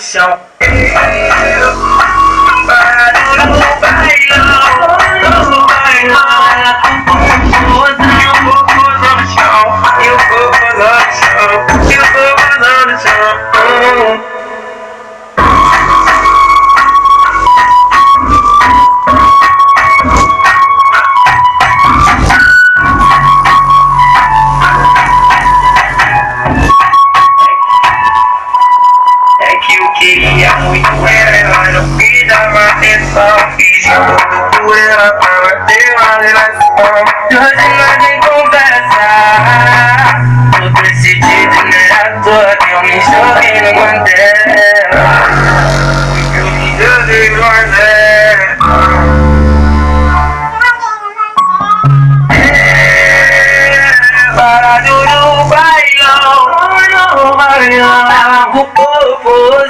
chão. Parado no bailão, no bailão. Cocôzão no chão, e o cocôzão no chão, e o cocôzão no chão. Eu queria muito ela não me dava atenção. Fiz tudo por ela pra manter uma relação. E hoje nós nem conversar. Tô decidido, né? À toa que eu me joguei no Mandela. Eu me joguei no Mandela. Parado no bailão, no bailão. O povo